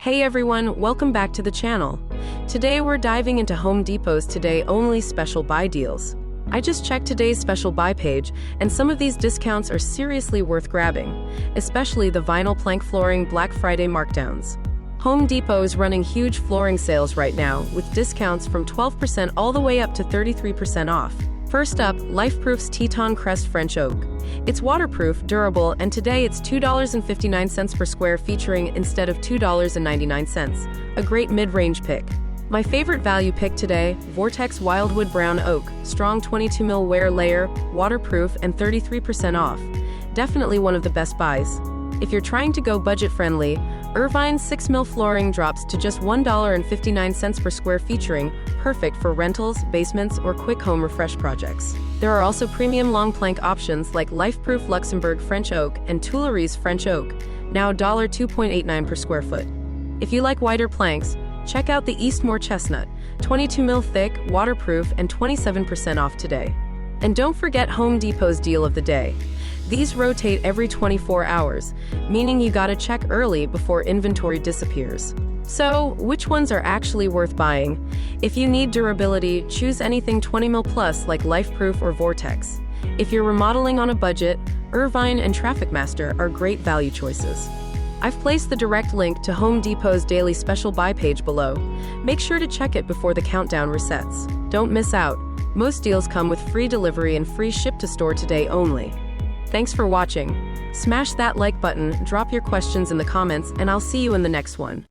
Hey everyone, welcome back to the channel. Today we're diving into Home Depot's Today Only Special Buy deals. I just checked today's special buy page, and some of these discounts are seriously worth grabbing, especially the vinyl plank flooring Black Friday markdowns. Home Depot is running huge flooring sales right now, with discounts from 12% all the way up to 33% off. First up, Lifeproof's Teton Crest French Oak. It's waterproof, durable, and today it's $2.59 per square featuring instead of $2.99. A great mid-range pick. My favorite value pick today, Vortex Wildwood Brown Oak, strong 22mm wear layer, waterproof, and 33% off. Definitely one of the best buys. If you're trying to go budget-friendly, Irvine's 6mm flooring drops to just $1.59 per square featuring, perfect for rentals, basements, or quick home refresh projects. There are also premium long plank options like Lifeproof Luxembourg French Oak and Tuileries French Oak, now $2.89 per square foot. If you like wider planks, check out the Eastmore Chestnut, 22mm thick, waterproof, and 27% off today. And don't forget Home Depot's deal of the day. These rotate every 24 hours, meaning you gotta check early before inventory disappears. So, which ones are actually worth buying? If you need durability, choose anything 20mm plus like Lifeproof or Vortex. If you're remodeling on a budget, Irvine and Traffic Master are great value choices. I've placed the direct link to Home Depot's daily special buy page below. Make sure to check it before the countdown resets. Don't miss out. Most deals come with free delivery and free ship to store today only. Thanks for watching. Smash that like button, drop your questions in the comments, and I'll see you in the next one.